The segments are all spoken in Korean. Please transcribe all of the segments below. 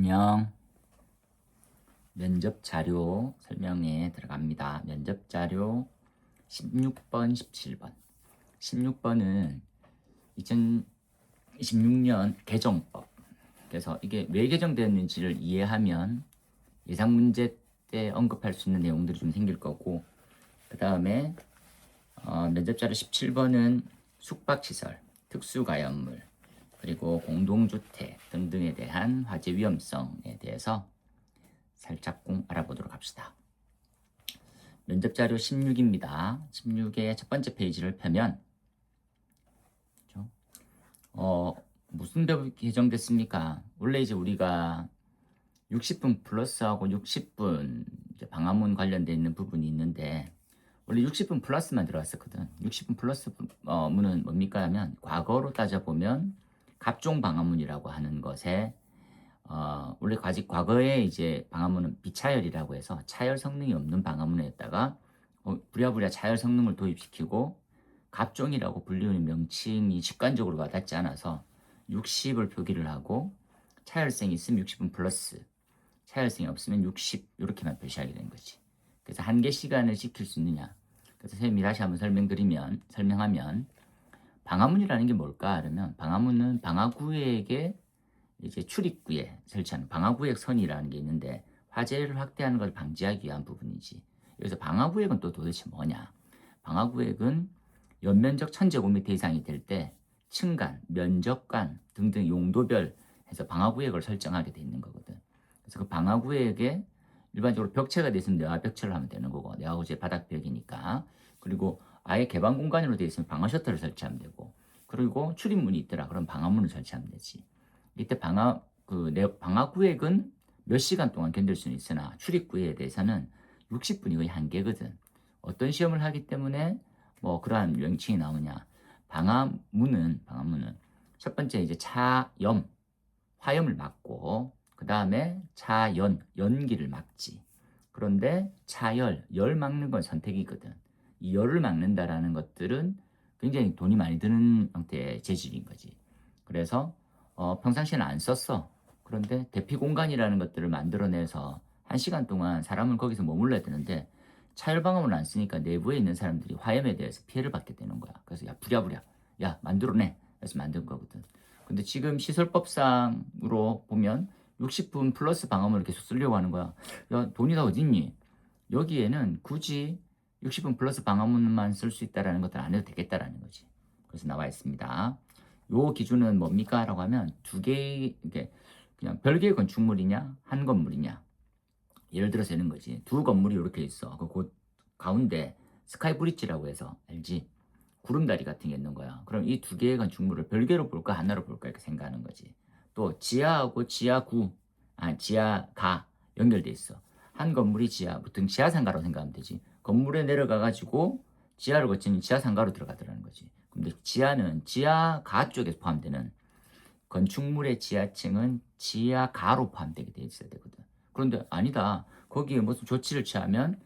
안녕. 면접 자료 설명에 들어갑니다. 면접 자료 16번, 17번. 16번은 2026년 개정법. 그래서 이게 왜 개정되었는지를 이해하면 예상 문제 때 언급할 수 있는 내용들이 좀 생길 거고, 그 다음에 면접 자료 17번은 숙박시설, 특수가연물, 그리고 공동주택 등등에 대한 화재 위험성에 대해서 살짝 알아보도록 합시다. 면접 자료 16입니다. 16의 첫 번째 페이지를 펴면 무슨 법이 개정됐습니까? 원래 이제 우리가 60분 플러스하고 60분 방화문 관련돼 있는 부분이 있는데 원래 60분 플러스만 들어갔었거든. 60분 플러스 문은 뭡니까 하면 과거로 따져보면 갑종 방화문이라고 하는 것에 원래 과거에 이제 방화문은 비차열이라고 해서 차열 성능이 없는 방화문에다가 부랴부랴 차열 성능을 도입시키고 갑종이라고 불리우는 명칭이 직관적으로 와닿지 않아서 60을 표기를 하고 차열성이 있으면 60분 플러스, 차열성이 없으면 60 이렇게만 표시하게 된 거지. 그래서 한개 시간을 지킬 수 있느냐. 그래서 선생님이 다시 한번 설명하면 방화문이라는 게 뭘까? 그러면 방화문은 방화구역에 이제 출입구에 설치하는 방화구역 선이라는 게 있는데 화재를 확대하는 걸 방지하기 위한 부분이지. 그래서 방화구역은 또 도대체 뭐냐? 방화구역은 연면적 1000제곱미터 이상이 될 때 층간, 면적간 등등 용도별 해서 방화구역을 설정하게 돼 있는 거거든. 그래서 그 방화구역에 일반적으로 벽체가 돼 있으면 내화 벽체를 하면 되는 거고 내화구제 바닥벽이니까. 그리고 아예 개방 공간으로 돼 있으면 방화 셔터를 설치하면 되고, 그리고 출입문이 있더라 그럼 방화문을 설치하면 되지. 이때 방화구역은 몇 시간 동안 견딜 수는 있으나 출입구역에 대해서는 60분이 거의 한계거든. 어떤 시험을 하기 때문에 뭐 그러한 명칭이 나오냐. 방화문은 첫 번째 이제 화염을 막고, 그 다음에 연기를 막지. 그런데 열 막는 건 선택이거든. 이 열을 막는다라는 것들은 굉장히 돈이 많이 드는 형태의 재질인 거지. 그래서 평상시에는 안 썼어. 그런데 대피 공간이라는 것들을 만들어내서 1시간 동안 사람을 거기서 머물러야 되는데 차열방음을 안 쓰니까 내부에 있는 사람들이 화염에 대해서 피해를 받게 되는 거야. 그래서 야 부랴부랴 야 만들어내 그래서 만든 거거든. 근데 지금 시설법상으로 보면 60분 플러스 방음을 계속 쓰려고 하는 거야. 야 돈이 다 어딨니? 여기에는 굳이 60분 플러스 방화문만 쓸 수 있다라는 것들 안 해도 되겠다라는 거지. 그래서 나와 있습니다. 요 기준은 뭡니까? 라고 하면 이게 그냥 별개의 건축물이냐, 한 건물이냐. 예를 들어서 이런 거지. 두 건물이 이렇게 있어. 그 가운데 스카이 브릿지라고 해서 알지? 구름다리 같은 게 있는 거야. 그럼 이 두 개의 건축물을 별개로 볼까, 하나로 볼까 이렇게 생각하는 거지. 또 지하하고 지하가 연결돼 있어. 한 건물이 보통 지하상가로 생각하면 되지. 건물에 내려가가지고 지하를 거치는 지하상가로 들어가더라는 거지. 근데 지하는 지하가 쪽에 포함되는 건축물의 지하층은 지하가로 포함되게 돼 있어야 되거든. 그런데 아니다. 거기에 무슨 조치를 취하면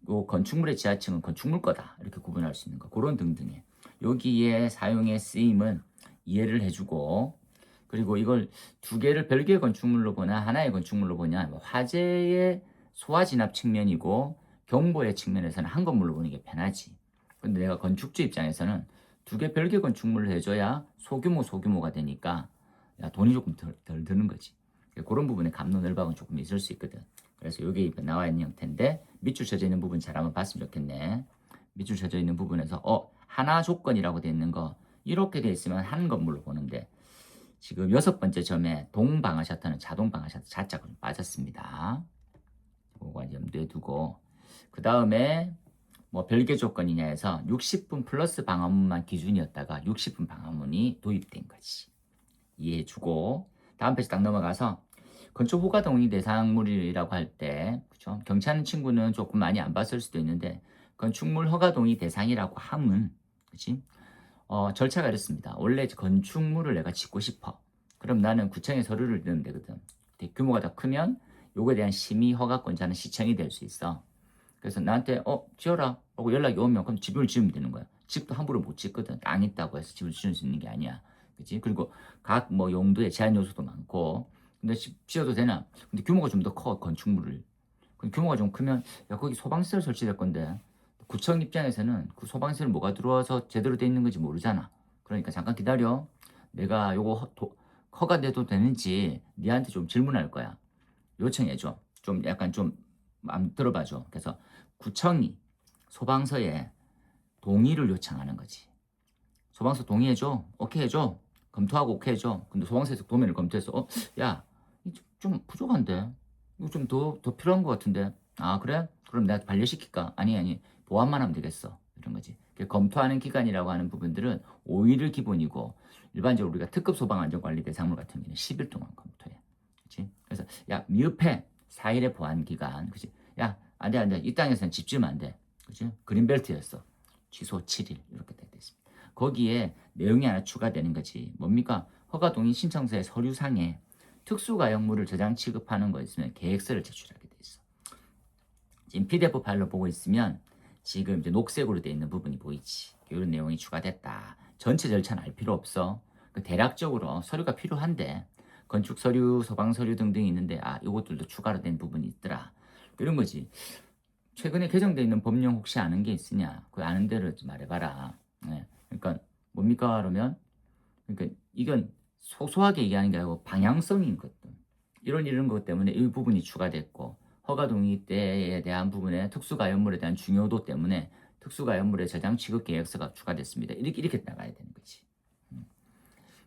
요 건축물의 지하층은 건축물 거다. 이렇게 구분할 수 있는 거. 그런 등등의. 여기에 사용의 쓰임은 이해를 해주고, 그리고 이걸 두 개를 별개의 건축물로 보나 하나의 건축물로 보냐, 화재의 소화 진압 측면이고 경보의 측면에서는 한 건물로 보는 게 편하지. 근데 내가 건축주 입장에서는 두 개 별개 건축물을 해줘야 소규모가 되니까 돈이 조금 덜 드는 거지. 그런 부분에 갑론을박은 조금 있을 수 있거든. 그래서 이게 나와 있는 형태인데 밑줄 쳐져 있는 부분 잘 한번 봤으면 좋겠네. 밑줄 쳐져 있는 부분에서 하나 조건이라고 돼 있는 거 이렇게 돼 있으면 한 건물로 보는데 지금 6번째 점에 동방화 셔터는 자동 방화 셔터 자자가 좀 빠졌습니다. 그거 염두에 두고, 그 다음에 뭐 별개 조건이냐 해서 60분 플러스 방화문만 기준이었다가 60분 방화문이 도입된 거지. 이해해주고, 다음 페이지 딱 넘어가서 건축 허가 동의 대상물이라고 할 때, 그죠? 경치하는 친구는 조금 많이 안 봤을 수도 있는데 건축물 허가 동의 대상이라고 함은, 그치? 절차가 이렇습니다. 원래 건축물을 내가 짓고 싶어. 그럼 나는 구청에 서류를 넣으면 되거든. 규모가 더 크면 요거에 대한 심의 허가권자는 시청이 될 수 있어. 그래서 나한테 지어라 하고 연락이 오면 그럼 집을 지으면 되는 거야. 집도 함부로 못 짓거든. 땅 있다고 해서 집을 지을 수 있는 게 아니야. 그치? 그리고 각 뭐 용도의 제한 요소도 많고, 근데 지어도 되나? 근데 규모가 좀 더 커, 건축물을. 규모가 좀 크면 야 거기 소방시설 설치될 건데 구청 입장에서는 그 소방시설 뭐가 들어와서 제대로 돼 있는 건지 모르잖아. 그러니까 잠깐 기다려. 내가 요거 허가돼도 되는지 니한테 좀 질문할 거야. 요청해줘. 좀 약간 좀 마음 들어봐줘. 그래서 구청이 소방서에 동의를 요청하는 거지. 소방서 동의해줘. 오케이 해줘. 검토하고 오케이 해줘. 근데 소방서에서 도면을 검토해서 야, 좀 부족한데? 이거 좀 더 필요한 것 같은데? 아, 그래? 그럼 내가 반려시킬까? 아니. 보완만 하면 되겠어. 이런 거지. 검토하는 기간이라고 하는 부분들은 5일을 기본이고, 일반적으로 우리가 특급 소방안전관리 대상물 같은 경우는 10일 동안 검토해. 그치? 그래서, 야, 미흡해. 4일의 보완 기간. 그치? 야, 안 돼. 이 땅에서는 집 지으면 안 돼. 그치? 그린벨트였어. 취소 7일. 이렇게 되어 있습니다. 거기에 내용이 하나 추가되는 거지. 뭡니까? 허가동의 신청서의 서류상에 특수가용물을 저장 취급하는 거 있으면 계획서를 제출하게 돼 있어. 지금 PDF 파일로 보고 있으면 지금 이제 녹색으로 되어 있는 부분이 보이지. 이런 내용이 추가됐다. 전체 절차는 알 필요 없어. 대략적으로 서류가 필요한데 건축 서류, 소방 서류 등등이 있는데 이것들도 추가로 된 부분이 있더라. 이런 거지. 최근에 개정되어 있는 법령 혹시 아는 게 있으냐? 그 아는 대로 좀 말해봐라. 네. 그러니까 뭡니까 그러면 그러니까 이건 소소하게 얘기하는 게 아니고 방향성인 것들 이런 것 때문에 이 부분이 추가됐고 허가 동의 때에 대한 부분에 특수가연물에 대한 중요도 때문에 특수가연물의 저장 취급 계획서가 추가됐습니다. 이렇게 나가야 되는 거지.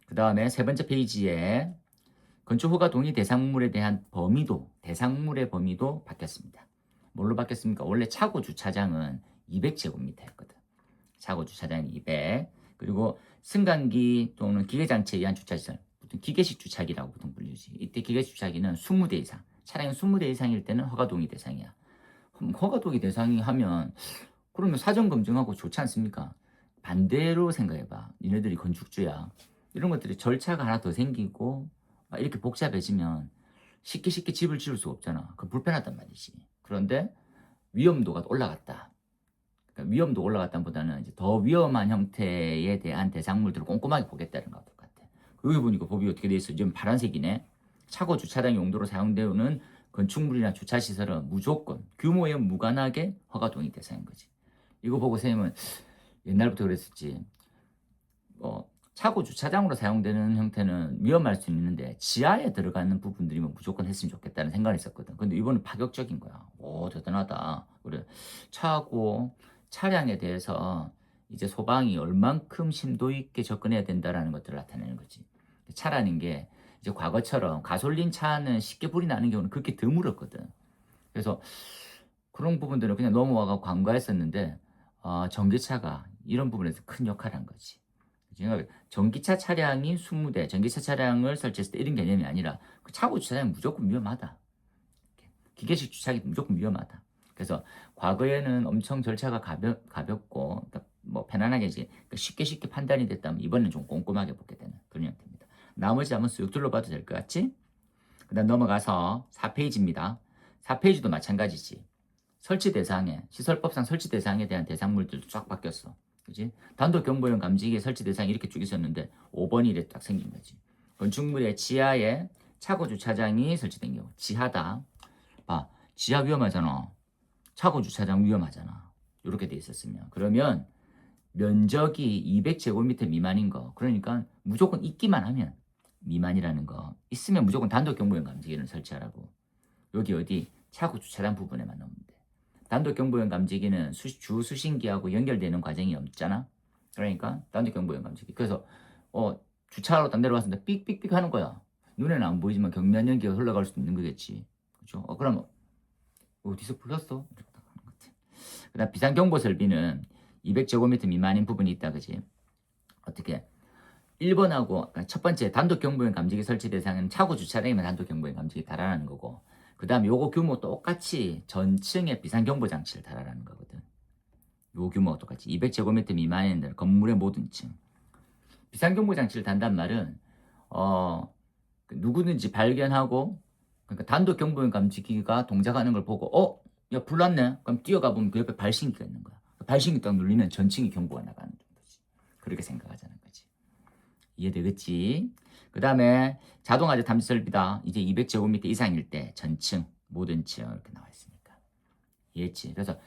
그 다음에 세 번째 페이지에 건축 허가 동의 대상물에 대한 대상물의 범위도 바뀌었습니다. 뭘로 바뀌었습니까? 원래 차고 주차장은 200제곱미터였거든. 차고 주차장이 200. 그리고 승강기 또는 기계장치에 의한 주차시설, 보통 기계식 주차기라고 보통 불리지. 이때 기계식 주차기는 20대 이상, 차량이 20대 이상일 때는 허가동의 대상이야. 허가동의 대상이 하면 그러면 사전 검증하고 좋지 않습니까? 반대로 생각해봐. 니네들이 건축주야. 이런 것들이 절차가 하나 더 생기고 이렇게 복잡해지면 쉽게 집을 지을 수가 없잖아. 그 불편하단 말이지. 그런데 위험도가 올라갔다. 그러니까 위험도 올라갔다는 보다는 이제 더 위험한 형태에 대한 대상물들을 꼼꼼하게 보겠다는 것 같아. 여기 보니까 법이 어떻게 돼 있어? 지금 파란색이네. 차고 주차장 용도로 사용되는 건축물이나 주차시설은 무조건 규모에 무관하게 허가 동의 대상인 거지. 이거 보고 선생님은 옛날부터 그랬었지. 차고 주차장으로 사용되는 형태는 위험할 수 있는데 지하에 들어가는 부분들이면 무조건 했으면 좋겠다는 생각을 했었거든. 근데 이번은 파격적인 거야. 오, 대단하다. 그래. 차고 차량에 대해서 이제 소방이 얼만큼 심도 있게 접근해야 된다라는 것들을 나타내는 거지. 차라는 게 이제 과거처럼 가솔린 차는 쉽게 불이 나는 경우는 그렇게 드물었거든. 그래서 그런 부분들은 그냥 넘어와가 관과했었는데 전기차가 이런 부분에서 큰 역할을 한 거지. 전기차 차량이 20대, 전기차 차량을 설치했을 때 이런 개념이 아니라 그 차고 주차장은 무조건 위험하다. 기계식 주차기 무조건 위험하다. 그래서 과거에는 엄청 절차가 가볍고 그러니까 뭐 편안하게 이제 쉽게 판단이 됐다면 이번엔 좀 꼼꼼하게 보게 되는 그런 형태입니다. 나머지 한번 쓱 둘러봐도 될 것 같지? 그 다음 넘어가서 4페이지입니다. 4페이지도 마찬가지지. 설치 대상에 시설법상 설치 대상에 대한 대상물들도 쫙 바뀌었어. 그지? 단독 경보용 감지기의 설치 대상이 이렇게 쭉 있었는데 5번이 이렇게 딱 생긴 거지. 건축물의 지하에 차고 주차장이 설치된 경우 지하다. 봐, 지하 위험하잖아. 차고 주차장 위험하잖아. 이렇게 돼 있었으면 그러면 면적이 200제곱미터 미만인 거 그러니까 무조건 있기만 하면 미만이라는 거 있으면 무조건 단독 경보용 감지기를 설치하라고. 여기 어디 차고 주차장 부분에만 넣으면 돼. 단독 경보용 감지기는 주 수신기하고 연결되는 과정이 없잖아. 그러니까 단독 경보용 감지기. 그래서 주차하러 딱 내려왔는데 삑삑삑 하는 거야. 눈에는 안 보이지만 경미한 연기가 흘러갈 수도 있는 거겠지. 그렇죠? 그럼 어디서 불렀어? 그다음 비상경보 설비는 200제곱미터 미만인 부분이 있다, 그지? 어떻게? 1번하고 그러니까 첫 번째 단독 경보용 감지기 설치 대상은 차고 주차장이면 단독 경보용 감지기 달아라는 거고. 그 다음 요거 규모 똑같이 전층에 비상경보 장치를 달아라는 거거든. 요 규모가 똑같이 200제곱미터 미만인 건물의 모든 층. 비상경보 장치를 단단 말은 누구든지 발견하고 그러니까 단독 경보용 감지기가 동작하는 걸 보고 야 불 났네. 그럼 뛰어가 보면 그 옆에 발신기가 있는 거야. 발신기 딱 눌리면 전층이 경보가 나가는 거지. 그렇게 생각하자는 거지. 이해되겠지? 그 다음에 자동화재 탐지 설비다. 이제 200제곱미터 이상일 때 전층, 모든 층 이렇게 나와 있으니까. 이해했지? 그래서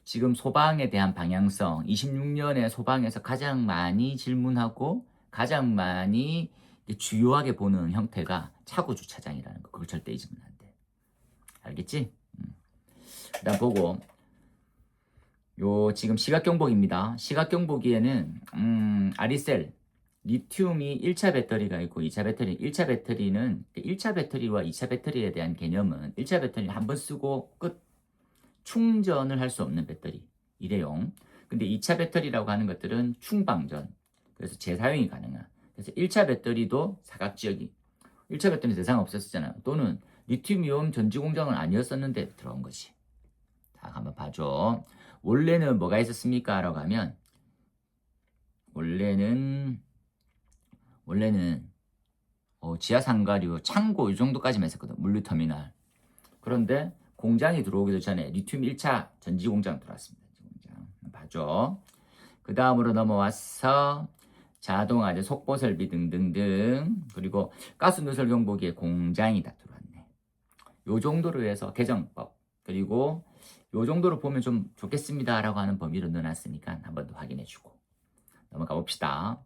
지금 소방에 대한 방향성, 26년에 소방에서 가장 많이 질문하고 가장 많이 주요하게 보는 형태가 차고 주차장이라는 거. 그걸 절대 잊으면 안 돼. 알겠지? 그다음 보고 요 지금 시각경보기입니다. 시각경보기에는 아리셀 리튬이 1차 배터리가 있고 2차 배터리. 1차 배터리는 1차 배터리와 2차 배터리에 대한 개념은 1차 배터리는 한 번 쓰고 끝. 충전을 할 수 없는 배터리. 일회용. 근데 2차 배터리라고 하는 것들은 충방전. 그래서 재사용이 가능한. 그래서 1차 배터리도 사각지역이 1차 배터리 대상 없었잖아요. 또는 리튬이온 전지 공장은 아니었었는데 들어온 것이. 자, 한번 봐줘. 원래는 뭐가 있었습니까? 라고 하면 원래는 지하 상가류 창고 이 정도까지만 했었거든. 물류터미널. 그런데 공장이 들어오기도 전에 리튬 1차 전지 공장 들어왔습니다. 공장. 봐줘. 그 다음으로 넘어와서 자동화재 속보 설비 등등등. 그리고 가스 누설 경보기에 공장이 다 들어왔네. 요 정도로 해서 개정법. 그리고 요 정도로 보면 좀 좋겠습니다라고 하는 범위로 넣어놨으니까 한번 더 확인해주고 넘어가 봅시다.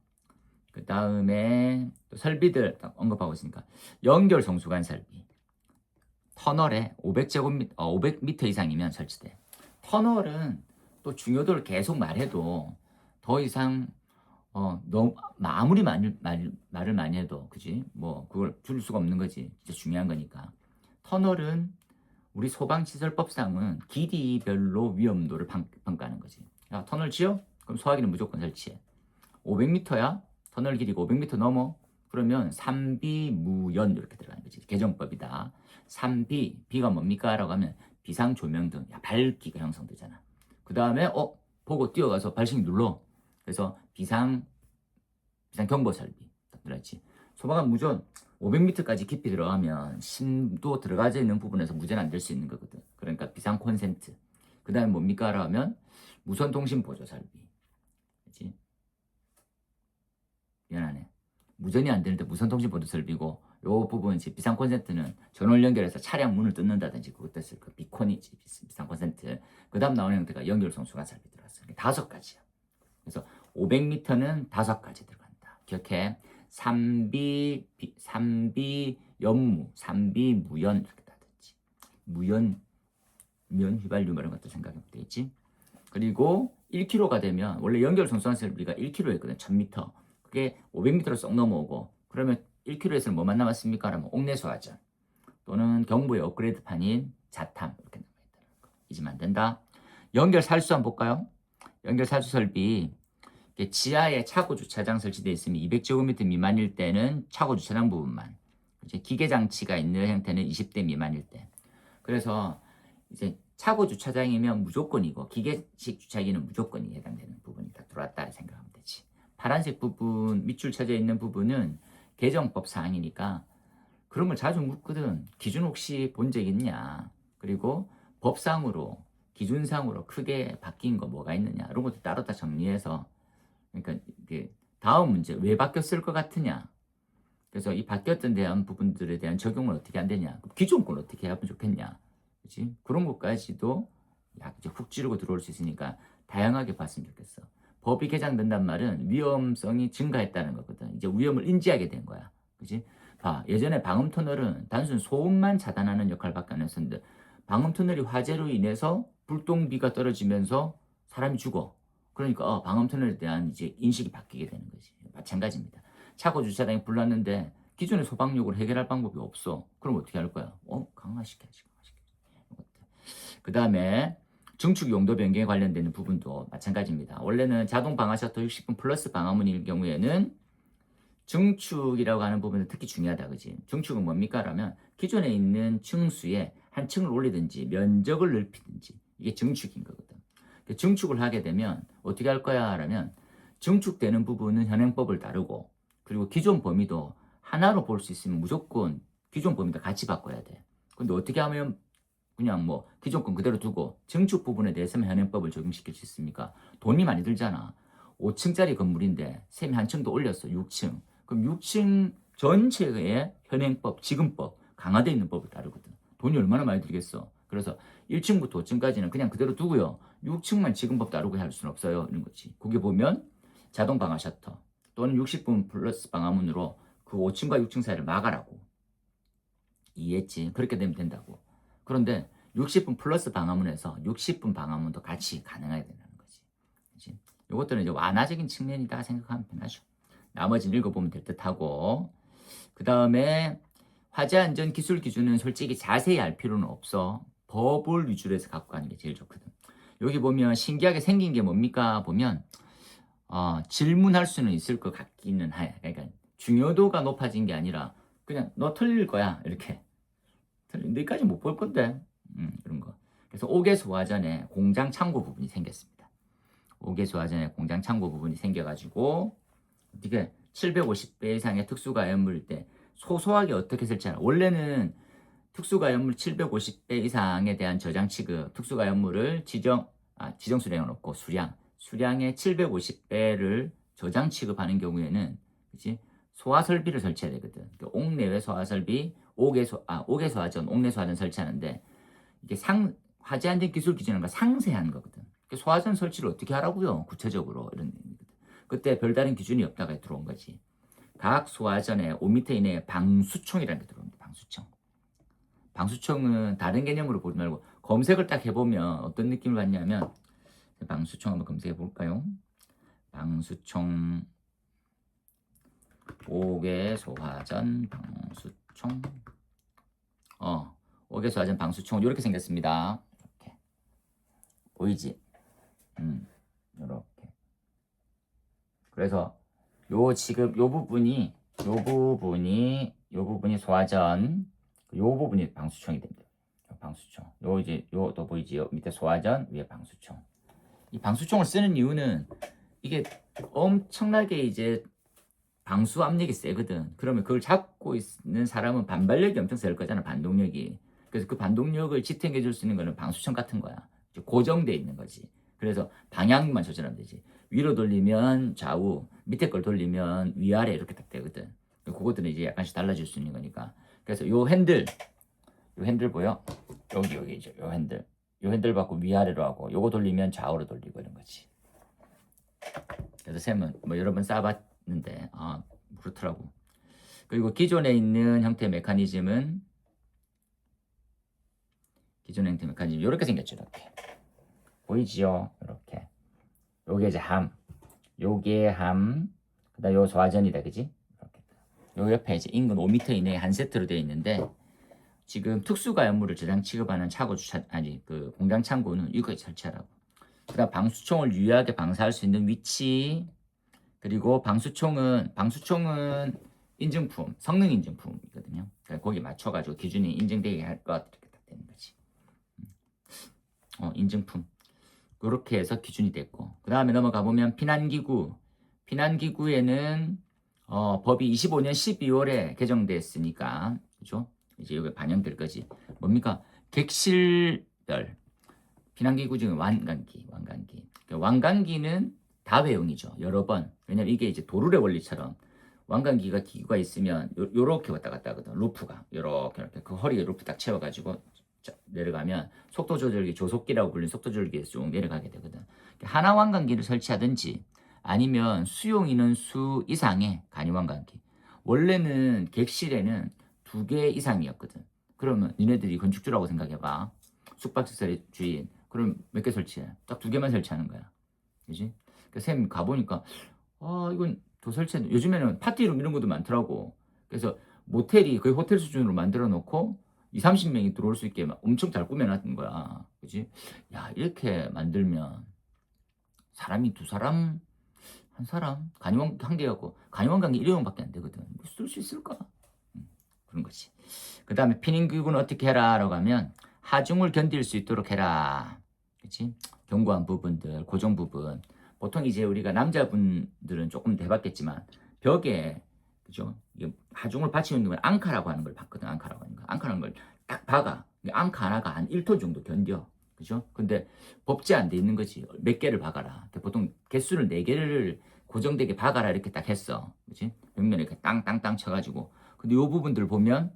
그 다음에 또 설비들 언급하고 있으니까 연결 송수관 설비. 터널에 500m 이상이면 설치돼. 터널은 또 중요도를 계속 말해도 더 이상 너무 아무리 말을 많이 해도 그지? 뭐 그걸 줄일 수가 없는 거지. 진짜 중요한 거니까. 터널은 우리 소방시설법상은 길이별로 위험도를 평가하는 거지. 야, 터널 지어? 그럼 소화기는 무조건 설치해. 500m야? 터널 길이가 500m 넘어? 그러면 3비 무연 이렇게 들어가는 거지. 개정법이다. 3비, 비가 뭡니까? 라고 하면 비상조명 등 밝기가 형성되잖아. 그 다음에 보고 뛰어가서 발식 눌러. 그래서 비상경보 설비 딱 들어있지. 소방관 무전 500m까지 깊이 들어가면 심도 들어가져 있는 부분에서 무전 안 될 수 있는 거거든. 그러니까 비상 콘센트. 그 다음에 뭡니까? 라고 하면 무선 통신 보조 설비. 그렇지? 미안하네. 무전이 안 되는데 무선 통신 보조 설비고 요 부분 이제 비상 콘센트는 전원 연결해서 차량 문을 뜯는다든지 그것 됐을 그 비콘이지 비상 콘센트. 그 다음 나오는 형태가 연결송 수관 설비 들어갔어. 5가지야. 그래서 500m는 5가지 들어간다. 기억해. 3비 연무, 3비 무연 이렇게 따졌지. 무연 휘발유 이런 것도 생각하면 되겠지. 그리고 1km가 되면 원래 연결송 수관 설비가 1km였거든. 1000m. 그게 500m로 쏙 넘어오고 그러면 1km에서는 뭐만 남았습니까? 라면 옥내수화전 또는 경보의 업그레이드판인 자탐 이렇게 남아있다는 거 잊으면 안 된다. 연결 살수 한번 볼까요? 연결 살수 설비 지하에 차고 주차장 설치되어 있으면 200제곱미터 미만일 때는 차고 주차장 부분만 이제 기계 장치가 있는 형태는 20대 미만일 때 그래서 이제 차고 주차장이면 무조건이고 기계식 주차기는 무조건이 해당되는 부분이 다 들어왔다 생각하면 되지. 파란색 부분 밑줄 쳐져 있는 부분은 개정법 사항이니까 그런 걸 자주 묻거든. 기준 혹시 본 적 있냐? 그리고 법상으로 기준상으로 크게 바뀐 거 뭐가 있느냐? 이런 것도 따로 다 정리해서 그러니까 이게 다음 문제 왜 바뀌었을 것 같으냐? 그래서 이 바뀌었던 대한 부분들에 대한 적용을 어떻게 안 되냐? 기존 건 어떻게 하면 좋겠냐? 그렇지? 그런 것까지도 이제 훅 찌르고 들어올 수 있으니까 다양하게 봤으면 좋겠어. 법이 개정된단 말은 위험성이 증가했다는 거거든. 이제 위험을 인지하게 된 거야. 그지? 봐, 예전에 방음터널은 단순 소음만 차단하는 역할밖에 안 했었는데 방음터널이 화재로 인해서 불똥비가 떨어지면서 사람이 죽어. 그러니까 방음터널에 대한 이제 인식이 바뀌게 되는 거지. 마찬가지입니다. 차고 주차장이 불났는데 기존의 소방력으로 해결할 방법이 없어. 그럼 어떻게 할 거야? 강화시켜야지. 그 다음에 증축 용도 변경에 관련되는 부분도 마찬가지입니다. 원래는 자동 방화 셔터 60분 플러스 방화문일 경우에는 증축이라고 하는 부분은 특히 중요하다. 그지? 증축은 뭡니까? 라면 기존에 있는 층수에 한 층을 올리든지 면적을 넓히든지 이게 증축인 거거든. 증축을 하게 되면 어떻게 할 거야? 라면 증축되는 부분은 현행법을 따르고 그리고 기존 범위도 하나로 볼 수 있으면 무조건 기존 범위도 같이 바꿔야 돼. 근데 어떻게 하면 그냥 뭐 기존 건 그대로 두고 증축 부분에 대해서만 현행법을 적용시킬 수 있습니까? 돈이 많이 들잖아. 5층짜리 건물인데 셈이 한 층도 올렸어. 6층. 그럼 6층 전체의 현행법, 지금법, 강화되어 있는 법을 따르거든. 돈이 얼마나 많이 들겠어. 그래서 1층부터 5층까지는 그냥 그대로 두고요. 6층만 지금법 따르고 할 수는 없어요. 이런 거지. 거기 보면 자동 방화 셔터 또는 60분 플러스 방화문으로 그 5층과 6층 사이를 막아라고. 이해했지? 그렇게 되면 된다고. 그런데 60분 플러스 방화문에서 60분 방화문도 같이 가능해야 된다는 거지. 그치? 이것들은 이제 완화적인 측면이다 생각하면 편하죠. 나머지는 읽어보면 될 듯하고, 그 다음에 화재 안전 기술 기준은 솔직히 자세히 알 필요는 없어. 법을 위주로 해서 갖고 가는 게 제일 좋거든. 여기 보면 신기하게 생긴 게 뭡니까? 보면 질문할 수는 있을 것 같기는 해. 그러니까 중요도가 높아진 게 아니라 그냥 너 틀릴 거야 이렇게. 너희까지 못 볼 건데 그런 거. 그래서 5개소 화전에 공장 창고 부분이 생겼습니다. 5개소 화전에 공장 창고 부분이 생겨가지고 이게 750배 이상의 특수가연물일 때 소소하게 어떻게 설치하나. 원래는 특수가연물 750배 이상에 대한 저장 취급, 특수가연물을 지정 수량은 없고 수량의 750배를 저장 취급하는 경우에는 그치? 소화설비를 설치해야 되거든. 옥내외 소화설비, 5개소 화전, 옥내소 화전 설치하는데 이게 화재 안전 기술 기준과 상세한 거거든. 소화전 설치를 어떻게 하라고요? 구체적으로 이런 얘기거든. 그때 별다른 기준이 없다가 들어온 거지. 각 소화전에 5m 이내에 방수총이라는 게 들어옵니다. 방수총은 다른 개념으로 보지 말고 검색을 딱 해보면 어떤 느낌을 받냐면, 방수총 한번 검색해 볼까요? 방수총 5개 소화전 방수총 5개 소화전 방수총 이렇게 생겼습니다. 이렇게 보이지? 이렇게. 그래서 지금 요 부분이 소화전, 요 부분이 방수총이 됩니다. 방수총. 또 보이지? 밑에 소화전, 위에 방수총. 이 방수총을 쓰는 이유는 이게 엄청나게 이제 방수 압력이 세거든. 그러면 그걸 잡고 있는 사람은 반발력이 엄청 셀 거잖아, 반동력이. 그래서 그 반동력을 지탱해 줄 수 있는 거는 방수총 같은 거야. 고정돼 있는 거지. 그래서 방향만 조절하면 되지. 위로 돌리면 좌우, 밑에 걸 돌리면 위아래 이렇게 딱 되거든. 그것들은 이제 약간씩 달라질 수 있는 거니까. 그래서 요 핸들 보여? 여기 이제 요 핸들 받고 위아래로 하고, 요거 돌리면 좌우로 돌리고 이런 거지. 그래서 쌤은 뭐 여러 번 쌓아봤는데 그렇더라고. 그리고 기존에 있는 형태의 메커니즘은 이렇게 생겼죠. 이렇게 보이지요? 이렇게. 요게 이제 요게 그다음 요 소화전이다, 그지? 이렇게. 요 옆에 이제 인근 5m 이내에 한 세트로 되어 있는데, 지금 특수가연물을 저장 취급하는 그 공장 창고는 이거에 설치하라고. 그다음 방수총을 유효하게 방사할 수 있는 위치, 그리고 방수총은 인증품, 성능 인증품이거든요. 그러니까 거기에 맞춰가지고 기준이 인증되게 할 것 이렇게 딱 되는 거지. 인증품. 그렇게 해서 기준이 됐고, 그 다음에 넘어가 보면 피난기구에는 법이 25년 12월에 개정됐으니까, 그죠? 이제 여기 반영될 거지. 뭡니까? 객실별 피난기구 중에 완강기는 다회용이죠. 여러 번. 왜냐면 이게 이제 도르래 원리처럼 완강기가 기구가 있으면 요렇게 왔다 갔다 하거든. 루프가 요렇게 그 허리에 루프 딱 채워가지고 내려가면 속도 조절기, 조속기라고 불리는 속도 조절기에서 쭉 내려가게 되거든. 하나 완강기를 설치하든지 아니면 수용 인원수 이상의 간이 완강기. 원래는 객실에는 2개 이상이었거든. 그러면 니네들이 건축주라고 생각해봐. 숙박시설의 주인. 그럼 몇 개 설치해? 딱 2개만 설치하는 거야. 그지? 쌤 가보니까 이건 더 설치해. 요즘에는 파티룸 이런 것도 많더라고. 그래서 모텔이 거의 호텔 수준으로 만들어 놓고 20-30명이 들어올 수 있게 엄청 잘 꾸며놨던 거야. 그지? 야, 이렇게 만들면 사람이 2사람, 1사람, 간이원 한 개였고, 간이원 관계 1회원밖에 안 되거든. 쓸 수 있을까? 그런 거지. 그 다음에 피난기구는 어떻게 해라? 라고 하면 하중을 견딜 수 있도록 해라. 그치? 견고한 부분들, 고정 부분. 보통 이제 우리가 남자분들은 조금 더 해봤겠지만, 벽에, 그죠? 하중을 받치는 경우에 앙카라고 하는 걸 봤거든. 앙카라고 하는 거. 앙카라는 걸 딱 박아. 앙카 하나가 한 1톤 정도 견뎌. 그죠? 근데 법제 안 돼 있는 거지. 몇 개를 박아라. 보통 개수를 4개를 고정되게 박아라 이렇게 딱 했어. 그치? 벽면에 이렇게 땅땅땅 쳐가지고 근데 이 부분들 보면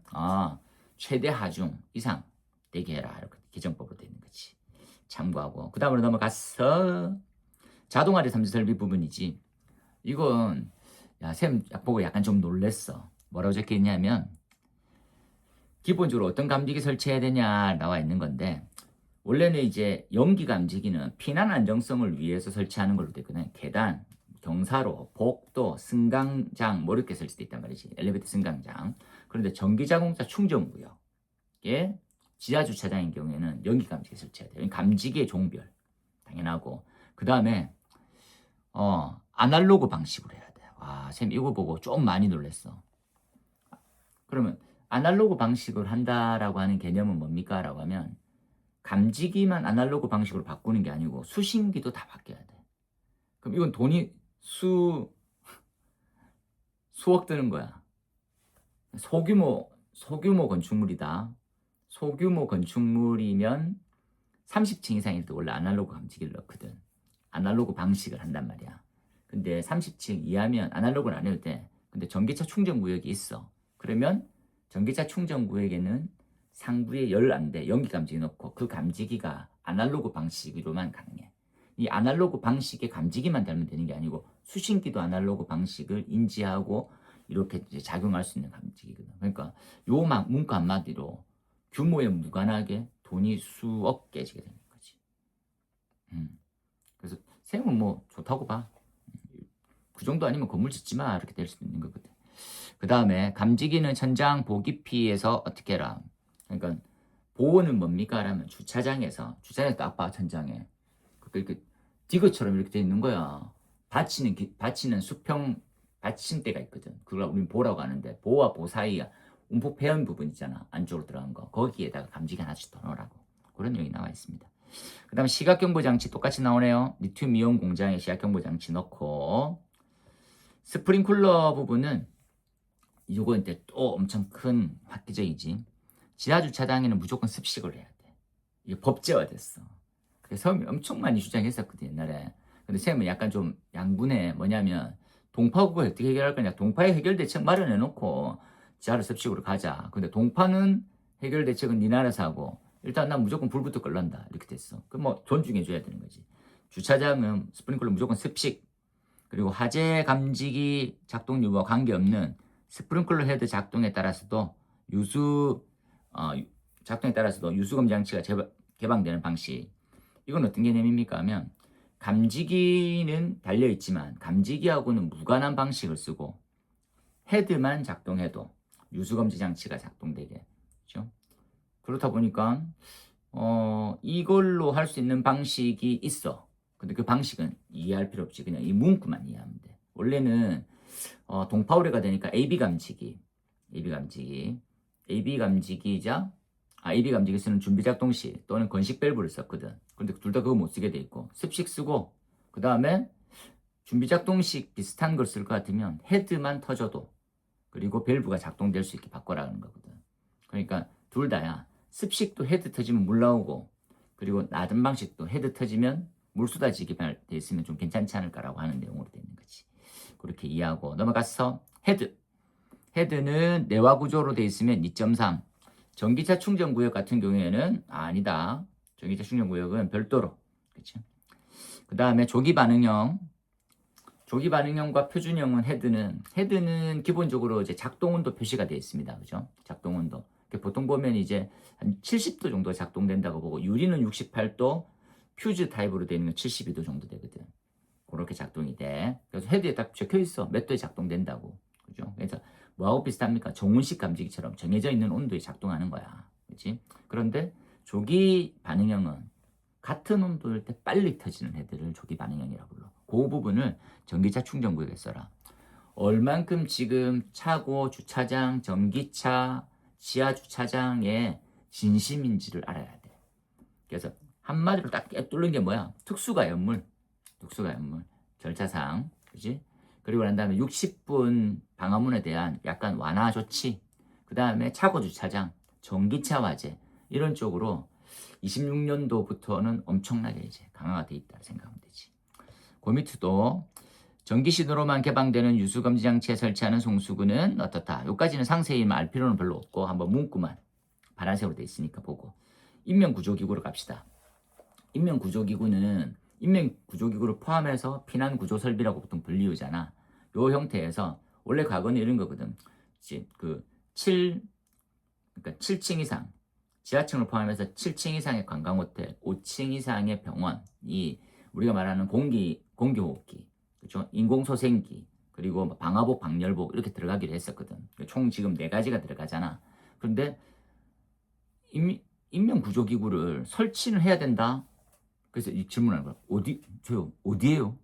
최대 하중 이상 되게 해라 이렇게 개정법으로 되어 있는 거지. 참고하고 그 다음으로 넘어가서 자동화대 삼재 설비 부분이지. 이건 쌤 보고 약간 좀 놀랬어. 뭐라고 적혀 있냐면 기본적으로 어떤 감지기 설치해야 되냐 나와 있는 건데 원래는 이제 연기 감지기는 피난 안정성을 위해서 설치하는 걸로 되거든. 계단, 경사로, 복도, 승강장 뭐 이렇게 설치돼 있단 말이지. 엘리베이터 승강장. 그런데 전기자동차 충전구역에 지하 주차장인 경우에는 연기 감지기 설치해야 돼요. 감지기의 종별 당연하고 그 다음에 아날로그 방식으로 해야 돼. 와, 쌤 이거 보고 좀 많이 놀랐어. 그러면 아날로그 방식을 한다라고 하는 개념은 뭡니까? 라고 하면 감지기만 아날로그 방식으로 바꾸는 게 아니고 수신기도 다 바뀌어야 돼. 그럼 이건 돈이 수억 드는 거야. 소규모 건축물이다. 소규모 건축물이면 30층 이상일 때 원래 아날로그 감지기를 넣거든. 아날로그 방식을 한단 말이야. 근데 30층 이하면 아날로그는 안 해도 돼. 근데 전기차 충전 구역이 있어. 그러면 전기차 충전 구역에는 상부에 열 안 돼. 연기 감지기 넣고 그 감지기가 아날로그 방식으로만 가능해. 이 아날로그 방식의 감지기만 달면 되는 게 아니고 수신기도 아날로그 방식을 인지하고 이렇게 이제 작용할 수 있는 감지기거든. 그러니까 요 문구 한마디로 규모에 무관하게 돈이 수억 깨지게 되는 거지. 그래서 쌤은 뭐 좋다고 봐. 그 정도 아니면 건물 짓지 마 이렇게 될 수도 있는 거거든. 그 다음에 감지기는 천장 보기피에서 어떻게 해라. 그러니까 보호는 뭡니까? 라면 주차장에서 아빠 천장에 그렇게 디귿처럼 이렇게 돼 있는 거야. 받치는 수평 받침대가 있거든. 그걸 우리는 보라고 하는데 보호와 보 사이에 움푹 패인 부분 있잖아. 안쪽으로 들어간 거. 거기에다가 감지기 하나씩 더 넣으라고. 그런 내용이 나와 있습니다. 그 다음에 시각경보 장치 똑같이 나오네요. 리튬 이온 공장에 시각경보 장치 넣고 스프링쿨러 부분은 이거 이제 또 엄청 큰 획기적이지. 지하주차장에는 무조건 습식을 해야 돼. 이게 법제화됐어. 그래서 쌤이 엄청 많이 주장했었거든 옛날에. 근데 쌤은 약간 좀 양분해. 뭐냐면 동파구가 어떻게 해결할 거냐. 동파의 해결 대책 마련해 놓고 지하를 습식으로 가자. 근데 동파는 해결 대책은 네 나라에서 하고 일단 난 무조건 불부터 끌란다. 이렇게 됐어. 그럼 뭐 존중해 줘야 되는 거지. 주차장은 스프링클러 무조건 습식. 그리고 화재 감지기 작동 여부와 관계없는 스프링클러 헤드 작동에 따라서도 작동에 따라서도 유수검 장치가 개방되는 방식. 이건 어떤 개념입니까? 하면 감지기는 달려있지만 감지기하고는 무관한 방식을 쓰고 헤드만 작동해도 유수검지 장치가 작동되게. 그렇죠? 그렇다 보니까 이걸로 할 수 있는 방식이 있어. 근데 그 방식은 이해할 필요 없지. 그냥 이 문구만 이해하면 돼. 원래는 동파 우레가 되니까 AB 감지기 쓰는 준비작동 시 또는 건식 밸브를 썼거든. 근데 둘 다 그거 못 쓰게 돼 있고 습식 쓰고 그 다음에 준비작동식 비슷한 걸 쓸 것 같으면 헤드만 터져도 그리고 밸브가 작동될 수 있게 바꿔라는 거거든. 그러니까 둘 다야. 습식도 헤드 터지면 물 나오고 그리고 낮은 방식도 헤드 터지면 물 쏟아지게 돼 있으면 좀 괜찮지 않을까라고 하는 내용으로 되어 있는 거지. 그렇게 이해하고 넘어가서 헤드는 내화 구조로 되어 있으면 2.3 전기차 충전 구역 같은 경우에는 아니다. 전기차 충전 구역은 별도로. 그렇죠? 그 다음에 조기 반응형과 표준형은 헤드는 기본적으로 이제 작동 온도 표시가 되어 있습니다. 그죠? 작동 온도. 보통 보면 이제 한 70도 정도 작동된다고 보고 유리는 68도, 퓨즈 타입으로 되어 있는 건 72도 정도 되거든. 그렇게 작동이 돼. 그래서 헤드에 딱 적혀 있어. 몇 도에 작동된다고. 그죠? 그래서 뭐하고 비슷합니까? 정운식 감지기처럼 정해져 있는 온도에 작동하는 거야. 그렇지? 그런데 조기 반응형은 같은 온도일 때 빨리 터지는 헤드를 조기 반응형이라고 불러. 그 부분을 전기차 충전 구역에 써라. 얼만큼 지금 차고 주차장, 전기차, 지하 주차장에 진심인지를 알아야 돼. 그래서 한마디로 딱 뚫는 게 뭐야? 특수가연물. 절차상. 그지? 그리고 난 다음에 60분 방화문에 대한 약간 완화 조치. 그 다음에 차고 주차장, 전기차 화재. 이런 쪽으로 26년도부터는 엄청나게 이제 강화가 돼 있다 생각하면 되지. 그 밑에도 전기신호로만 개방되는 유수검지 장치에 설치하는 송수구는 어떻다. 여기까지는 상세히 알 필요는 별로 없고 한번 문구만 파란색으로 돼 있으니까 보고. 인명구조기구로 갑시다. 인명구조기구는 인명구조기구를 포함해서 피난구조설비라고 보통 불리우잖아. 요 형태에서 원래 과거는 이런 거거든. 그 7층 이상 지하층을 포함해서 7층 이상의 관광호텔, 5층 이상의 병원이 우리가 말하는 공기호흡기, 그렇죠? 인공소생기, 그리고 방화복, 방열복 이렇게 들어가기로 했었거든. 총 지금 4가지가 들어가잖아. 그런데 인명구조기구를 설치는 해야 된다. 그래서 이 질문하는 거야. 어디에요?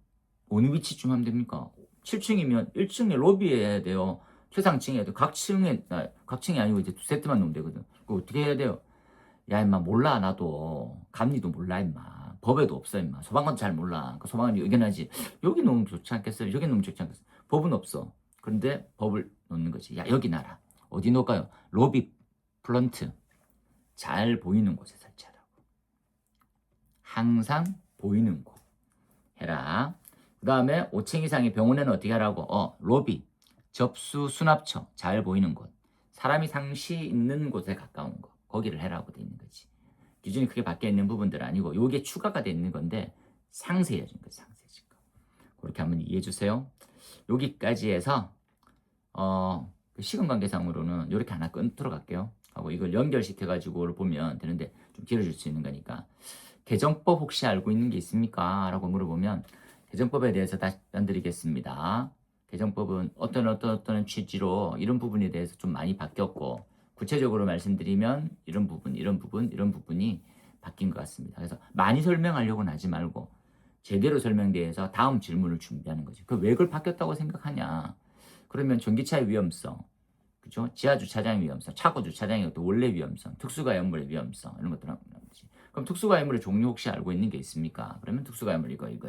어느 위치쯤 하면 됩니까? 7층이면 1층에 로비에 해야 돼요. 최상층에 해야 돼요. 각층이 아니고 이제 2세트만 놓으면 되거든. 그거 어떻게 해야 돼요? 야, 임마, 몰라, 나도. 감리도 몰라, 임마. 법에도 없어, 임마. 소방관도 잘 몰라. 그 소방관이 의견하지. 여기 놓으면 좋지 않겠어요? 여기 놓으면 좋지 않겠어요? 법은 없어. 그런데 법을 놓는 거지. 야, 여기 놔라. 어디 놓을까요? 로비, 플런트. 잘 보이는 곳에 설치하라고. 항상 보이는 곳. 해라. 그 다음에 5층 이상의 병원에는 어떻게 하라고? 로비, 접수, 수납처. 잘 보이는 곳. 사람이 상시 있는 곳에 가까운 곳. 거기를 해라고 돼 있는 거지. 기준이 크게 바뀌어 있는 부분들은 아니고 요게 추가가 돼 있는 건데 상세해진 거지. 상세해진 거. 그렇게 한번 이해해 주세요. 여기까지 해서 시간 관계상으로는 이렇게 하나 끊도록 할게요. 하고 이걸 연결시켜 가지고 보면 되는데 좀 길어질 수 있는 거니까. 개정법 혹시 알고 있는 게 있습니까? 라고 물어보면 개정법에 대해서 답변드리겠습니다. 개정법은 어떤 취지로 이런 부분에 대해서 좀 많이 바뀌었고 구체적으로 말씀드리면 이런 부분이 바뀐 것 같습니다. 그래서 많이 설명하려고는 하지 말고 제대로 설명돼서 다음 질문을 준비하는 거지. 왜 그걸 바뀌었다고 생각하냐? 그러면 전기차의 위험성, 그죠? 지하 주차장의 위험성, 차고 주차장의 또 원래 위험성, 특수가연물의 위험성 이런 것들 하는 거지. 그럼 특수가연물의 종류 혹시 알고 있는 게 있습니까? 그러면 특수가연물 이거 있고.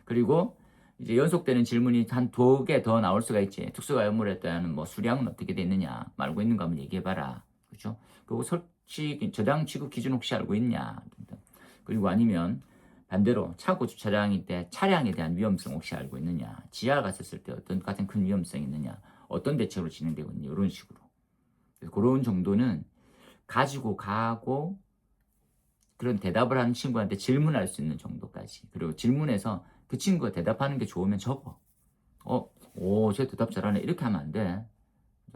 그리고 이제 연속되는 질문이 한 2개 더 나올 수가 있지. 특수가연물에 대한 뭐 수량은 어떻게 돼 있느냐? 알고 있는 거 한번 얘기해봐라. 그렇죠? 그리고 설치 저장 취급 기준 혹시 알고 있냐? 그리고 아니면 반대로 차고 주차장일 때 차량에 대한 위험성 혹시 알고 있느냐? 지하 갔었을 때 어떤 가장 큰 위험성이 있느냐? 어떤 대책으로 진행되고 있느냐? 이런 식으로. 그런 정도는 가지고 가고 그런 대답을 하는 친구한테 질문할 수 있는 정도까지. 그리고 질문에서 그 친구가 대답하는 게 좋으면 적어. 쟤 대답 잘하네. 이렇게 하면 안 돼.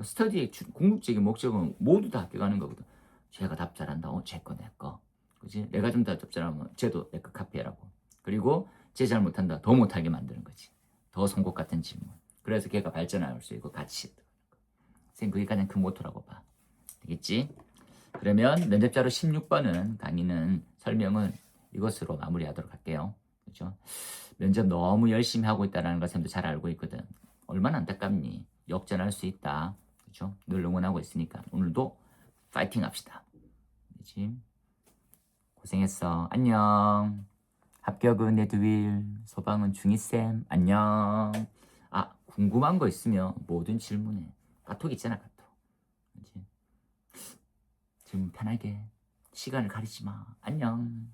스터디의 궁극적인 목적은 모두 다 학교 가는 거거든. 쟤가 답 잘한다. 쟤 거, 내 거. 그지? 내가 좀 더 답 잘하면 쟤도 내 거 카피해라고. 그리고 쟤 잘 못한다. 더 못하게 만드는 거지. 더 송곳 같은 질문. 그래서 걔가 발전할 수 있고 같이. 선생님 그게 가장 큰 모토라고 봐. 되겠지? 그러면 면접자료 16번은 강의는 설명은 이것으로 마무리하도록 할게요. 그렇죠? 면접 너무 열심히 하고 있다는 걸 쌤도 잘 알고 있거든. 얼마나 안타깝니? 역전할 수 있다. 그렇죠? 늘 응원하고 있으니까 오늘도 파이팅 합시다. 그렇지? 고생했어. 안녕. 합격은 레드윌, 소방은 중이쌤. 안녕. 궁금한 거 있으면 뭐든 질문해. 카톡 있잖아, 카톡. 그렇지? 지금 편하게 시간을 가리지 마. 안녕.